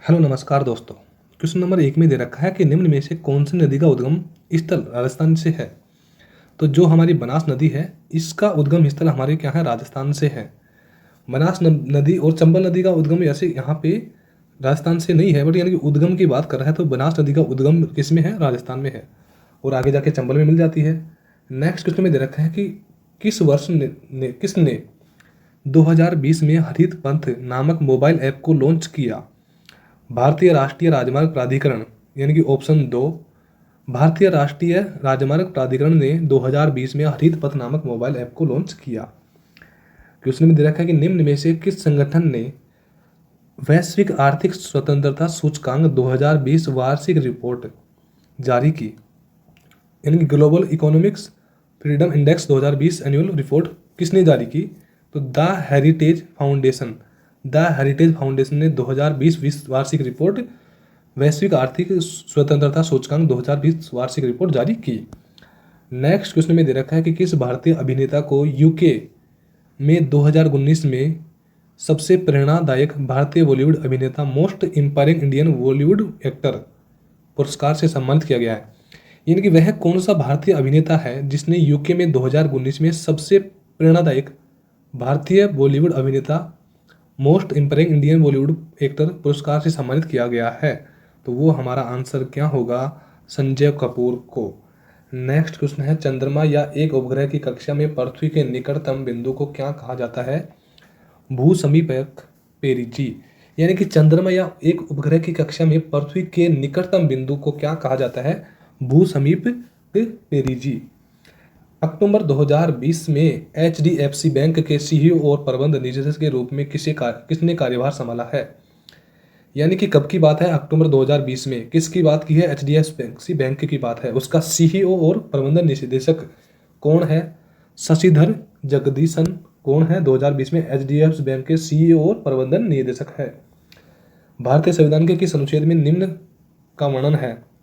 Hello नमस्कार दोस्तों। Question number 1 में दे रखा है कि निम्न में से कौन सी नदी का उद्गम स्थल राजस्थान से है। तो जो हमारी बनास नदी है इसका उद्गम स्थल हमारे क्या है, राजस्थान से है। बनास नदी और चंबल नदी का उद्गम ऐसे यहाँ पे राजस्थान से नहीं है, बट यानी कि उद्गम की बात कर रहा है तो बनास नदी का उद्गम किस में है, राजस्थान में है, और आगे जाके चंबल में मिल जाती है। नेक्स्ट क्वेश्चन में दे रखा है कि किस वर्ष किसने 2020 में हरित पंथ नामक मोबाइल ऐप को लॉन्च किया। भारतीय राष्ट्रीय राजमार्ग प्राधिकरण, यानी कि ऑप्शन 2, भारतीय राष्ट्रीय राजमार्ग प्राधिकरण ने 2020 में हरित पथ नामक मोबाइल ऐप को लॉन्च किया। क्वेश्चन में दे रखा है कि निम्न में से किस संगठन ने वैश्विक आर्थिक स्वतंत्रता सूचकांक 2020 वार्षिक रिपोर्ट जारी की। यानी कि global economics freedom index 2020 annual report किसने जारी की। तो द हेरिटेज फाउंडेशन ने 2020 वार्षिक रिपोर्ट वैश्विक आर्थिक स्वतंत्रता सूचकांक 2020 वार्षिक रिपोर्ट जारी की। नेक्स्ट क्वेश्चन में दे रखा है कि किस भारतीय अभिनेता को यूके में 2019 में सबसे प्रेरणादायक भारतीय बॉलीवुड अभिनेता मोस्ट इंपायरिंग इंडियन बॉलीवुड एक्टर पुरस्कार से सम्मानित किया गया है। यानी कि वह कौन सा भारतीय अभिनेता है जिसने यूके में 2019 में सबसे प्रेरणादायक भारतीय बॉलीवुड अभिनेता मोस्ट इंपायरिंग इंडियन बॉलीवुड एक्टर पुरस्कार से सम्मानित किया गया है। तो वो हमारा आंसर क्या होगा, संजय कपूर को। नेक्स्ट क्वेश्चन है चंद्रमा या एक उपग्रह की कक्षा में पृथ्वी के निकटतम बिंदु को क्या कहा जाता है। भू समीपक पेरिजी। यानी कि चंद्रमा या एक उपग्रह की कक्षा में पृथ्वी के निकटतम बिंदु को क्या कहा जाता है, भू समीप पेरिजी। अक्टूबर 2020 में HDFC बैंक के CEO और प्रबंध निदेशक के रूप में किसने कार्यभार संभाला है। यानी कि कब की बात है, अक्टूबर 2020 में। किसकी बात की है, HDFC बैंक की बात है। उसका CEO और प्रबंधन निदेशक कौन है, शशिधर जगदीशन कौन है, 2020 में HDFC बैंक के CEO और प्रबंधन निदेशक है। भारतीय संविधान के किस अनुच्छेद में निम्न का वर्णन है।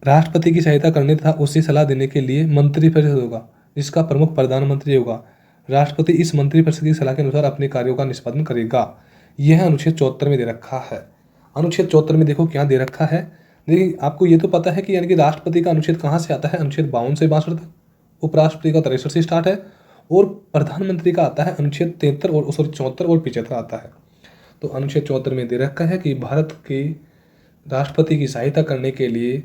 राष्ट्रपति की सहायता करने तथा उससे सलाह देने के लिए मंत्रिपरिषद होगा जिसका प्रमुख प्रधानमंत्री होगा। राष्ट्रपति इस मंत्रिपरिषद की सलाह के अनुसार अपने कार्यों का निष्पादन करेगा। यह अनुच्छेद 74 में दे रखा है। अनुच्छेद 74 में देखो क्या दे रखा है। देखिए आपको ये तो पता है कि यानी कि राष्ट्रपति का अनुच्छेद कहाँ से आता है, अनुच्छेद 52 से 62 तक, उपराष्ट्रपति का 63 से स्टार्ट है, और प्रधानमंत्री का आता है अनुच्छेद 73 और 74 और 75 आता है। तो अनुच्छेद 74 में दे रखा है कि भारत के राष्ट्रपति की सहायता करने के लिए,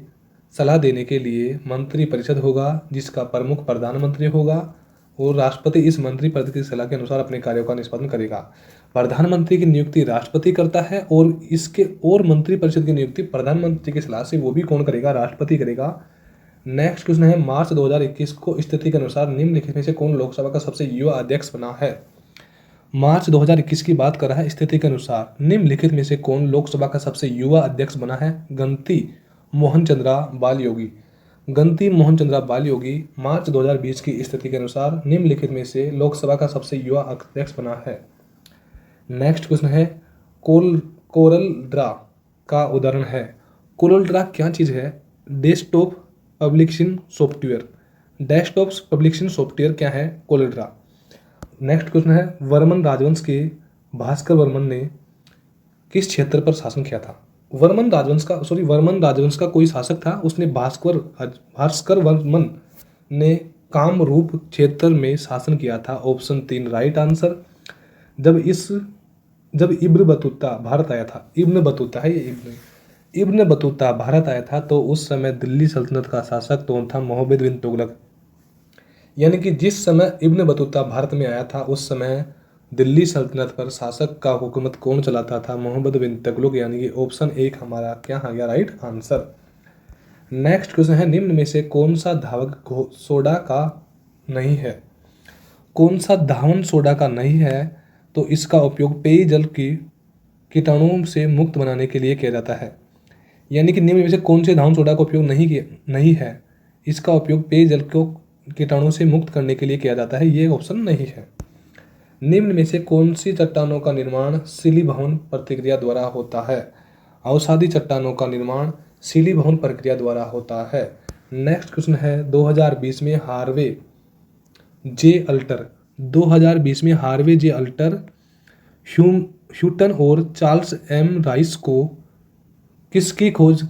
सलाह देने के लिए मंत्रिपरिषद होगा जिसका प्रमुख प्रधानमंत्री होगा, और राष्ट्रपति इस मंत्रिपरिषद की सलाह के अनुसार अपने कार्यों का निष्पादन करेगा। प्रधानमंत्री की नियुक्ति राष्ट्रपति करता है और मंत्रिपरिषद की नियुक्ति प्रधानमंत्री की सलाह से वो भी कौन करेगा, राष्ट्रपति करेगा। नेक्स्ट क्वेश्चन है मार्च 2021 को स्थिति के अनुसार निम्नलिखित में से कौन लोकसभा का सबसे युवा अध्यक्ष बना है। मार्च 2021 की बात कर रहा है। स्थिति के अनुसार निम्नलिखित में से कौन लोकसभा का सबसे युवा अध्यक्ष बना है। गंती मोहन चंद्रा बाल योगी मार्च 2020 की स्थिति के अनुसार निम्नलिखित में से लोकसभा का सबसे युवा अध्यक्ष बना है। नेक्स्ट क्वेश्चन है कोरल ड्रा का उदाहरण है। कोरल ड्रा क्या चीज़ है, डेस्कटॉप पब्लिशिंग सॉफ्टवेयर क्या है, कोरल ड्रा। नेक्स्ट क्वेश्चन है वर्मन राजवंश के भास्कर वर्मन ने किस क्षेत्र पर शासन किया था। वर्मन राजवंश का कोई शासक था, उसने भास्कर वर्मन ने कामरूप क्षेत्र में शासन किया था। Option 3 right answer. जब इब्न बतूता भारत आया था, इब्न बतूता भारत आया था तो उस समय दिल्ली सल्तनत का शासक कौन था, मोहम्मद बिन तुगलक। यानी कि जिस समय इब्न बतूता भारत में आया था उस समय दिल्ली सल्तनत पर शासक का हुकूमत कौन चलाता था, मोहम्मद बिन तुगलक। यानी कि ऑप्शन 1 हमारा क्या आ गया, राइट आंसर। नेक्स्ट क्वेश्चन है निम्न में से कौन सा धावक सोडा का नहीं है। कौन सा धावन सोडा का नहीं है, तो इसका उपयोग पेयजल की कीटाणुओं से मुक्त बनाने के लिए किया जाता है। यानी कि निम्न में से कौन से धावन सोडा का उपयोग नहीं है, इसका उपयोग पेयजल को कीटाणु से मुक्त करने के लिए किया जाता है, ये ऑप्शन नहीं है। निम्न में से कौन सी चट्टानों का निर्माण शिलीभवन प्रक्रिया द्वारा होता है। अवसादी चट्टानों का निर्माण शिलीभवन प्रक्रिया द्वारा होता है। नेक्स्ट क्वेश्चन है 2020 में हार्वे जे अल्टर ह्यूटन और चार्ल्स एम राइस को किसकी खोज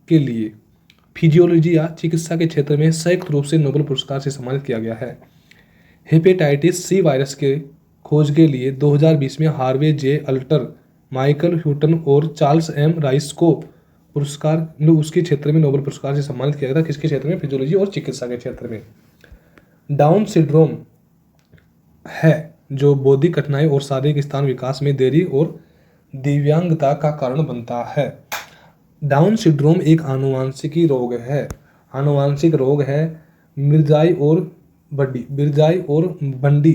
के लिए फिजियोलॉजी या चिकित्सा के क्षेत्र में संयुक्त रूप से नोबेल पुरस्कार से सम्मानित किया गया है? हेपेटाइटिस सी वायरस के खोज के लिए 2020 में हार्वे जे अल्टर, माइकल ह्यूटन और चार्ल्स एम राइस को पुरस्कार उसके क्षेत्र में नोबेल पुरस्कार से सम्मानित किया गया था। किसके क्षेत्र में? फिजियोलॉजी और चिकित्सा के क्षेत्र में। डाउन सिंड्रोम है जो बौद्धिक कठिनाई और शारीरिक स्थान विकास में देरी और दिव्यांगता का कारण बनता है। डाउन सिंड्रोम एक आनुवांशिकी रोग है। आनुवांशिक रोग है। मिर्जाई और बंडी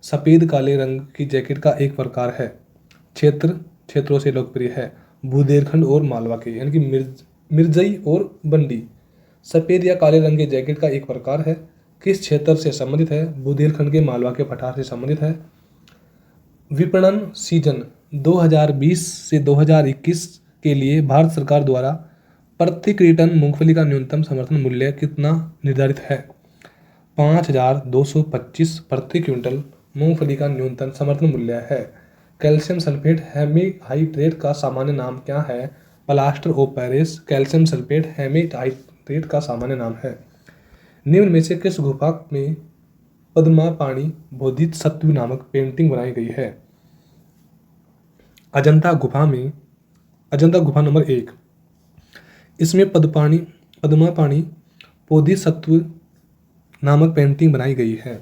सफ़ेद काले रंग की जैकेट का एक प्रकार है। क्षेत्रों से लोकप्रिय है। बुंदेलखंड और मालवा के, यानी कि मिर्जई और बंडी सफ़ेद या काले रंग के जैकेट का एक प्रकार है। किस क्षेत्र से संबंधित है? बुंदेलखंड के मालवा के पठार से संबंधित है। विपणन सीजन 2020 से 2021 के लिए भारत सरकार द्वारा प्रति क्विंटल मूंगफली का न्यूनतम समर्थन मूल्य कितना निर्धारित है? 5,225 प्रति क्विंटल मूंगफली का न्यूनतम समर्थन मूल्य है। कैल्शियम सल्फेट हेमीहाइड्रेट का सामान्य नाम क्या है? Plaster of Paris calcium sulphate hemihydrate का सामान्य नाम है। निम्न में से किस गुफा में पद्मापाणि बोधिसत्व नामक पेंटिंग बनाई गई है? अजंता गुफा नंबर 1। इसमें पद्मापाणि बोधिसत्व नामक पेंटिंग बनाई गई है।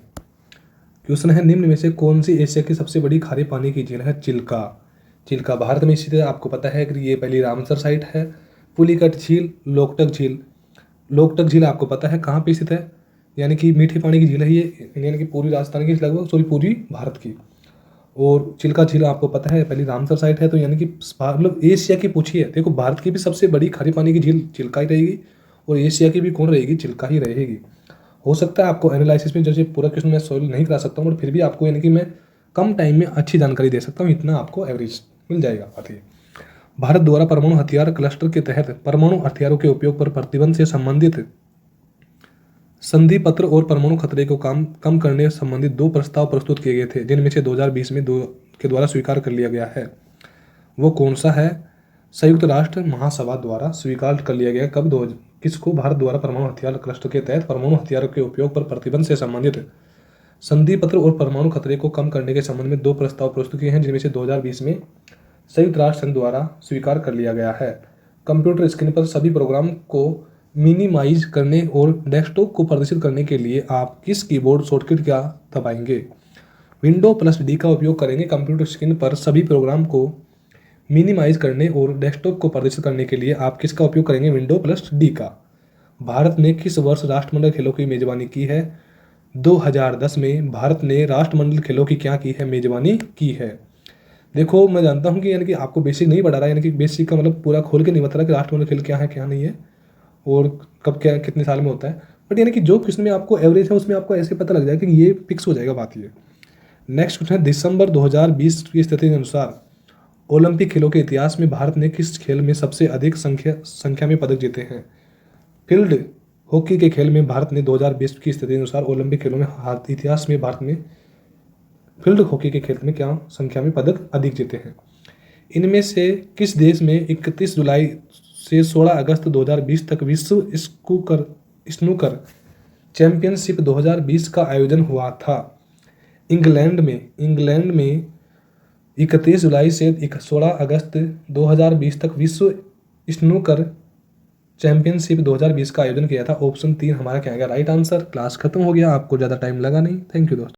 क्वेश्चन है, निम्न में से कौन सी एशिया की सबसे बड़ी खारे पानी की झील है? चिल्का भारत में स्थित है। आपको पता है कि ये पहली रामसर साइट है। पुलिकट झील, लोकटक झील आपको पता है कहाँ पे स्थित है, यानी कि मीठे पानी की झील है ये, यानी कि पूरी राजस्थान की लगभग पूरी भारत की। और चिल्का झील आपको पता है पहली रामसर साइट है। तो यानी कि मतलब एशिया की पूछी है, देखो भारत की भी सबसे बड़ी खारे पानी की झील चिल्का ही रहेगी और एशिया की भी कौन रहेगी? चिल्का ही रहेगी। हो सकता है आपको एनालिसिस में जैसे पूरा क्वेश्चन मैं सॉल्व नहीं करा सकता हूँ, बट फिर भी आपको यानी कि मैं कम टाइम में अच्छी जानकारी दे सकता हूँ, इतना आपको एवरेज मिल जाएगा। बात ये, भारत द्वारा परमाणु हथियार क्लस्टर के तहत परमाणु हथियारों के उपयोग पर प्रतिबंध से संबंधित संधि पत्र और परमाणु खतरे को कम करने संबंधित 2 प्रस्ताव प्रस्तुत किए गए थे, जिनमें से 2020 में 2 के द्वारा स्वीकार कर लिया गया है। वो कौन सा है? संयुक्त राष्ट्र महासभा द्वारा स्वीकार कर लिया गया। कब? किसको? भारत द्वारा परमाणु हथियार क्लस्टर के तहत परमाणु हथियारों के उपयोग पर प्रतिबंध से संबंधित संधि पत्र और परमाणु खतरे को कम करने के संबंध में 2 प्रस्ताव प्रस्तुत किए हैं, जिनमें से 2020 में संयुक्त राष्ट्र संघ द्वारा स्वीकार कर लिया गया है। कंप्यूटर स्क्रीन पर सभी प्रोग्राम को मिनिमाइज करने और डेस्कटॉप को प्रदर्शित करने के लिए आप किस कीबोर्ड शॉर्टकट क्या दबाएंगे? Windows+D का उपयोग करेंगे। कंप्यूटर स्क्रीन पर सभी प्रोग्राम को मिनिमाइज करने और डेस्कटॉप को प्रदर्शित करने के लिए आप किसका उपयोग करेंगे? Windows+D का। भारत ने किस वर्ष राष्ट्रमंडल खेलों की मेजबानी की है? 2010 में भारत ने राष्ट्रमंडल खेलों की क्या की है? मेजबानी की है। देखो मैं जानता हूँ कि यानी कि आपको बेसिक नहीं पढ़ा रहा है, यानी कि बेसिक का मतलब पूरा खोल के नहीं बता रहा कि राष्ट्रमंडल खेल क्या है क्या नहीं है और कब क्या कितने साल में होता है, बट यानी कि जो क्वेश्चन में आपको एवरेज है उसमें आपको ऐसे पता लग जाएगा कि ये फिक्स हो जाएगा बात। ये नेक्स्ट क्वेश्चन है, दिसंबर 2020 की स्थिति के अनुसार ओलंपिक खेलों के इतिहास में भारत ने किस खेल में सबसे अधिक संख्या में पदक जीते हैं? फील्ड हॉकी के खेल में भारत ने 2020 की स्थिति के अनुसार ओलंपिक खेलों में इतिहास में भारत ने फील्ड हॉकी के खेल में क्या संख्या में पदक अधिक जीते हैं? इनमें से किस देश में 31 जुलाई से 16 अगस्त 2020 तक विश्व स्नूकर चैंपियनशिप 2020 का आयोजन हुआ था? इंग्लैंड में 31 जुलाई से 16 अगस्त 2020 तक विश्व स्नूकर चैंपियनशिप 2020 का आयोजन किया था। ऑप्शन 3 हमारा क्या आएगा? Right answer. क्लास खत्म हो गया, आपको ज़्यादा टाइम लगा नहीं। थैंक यू दोस्तों।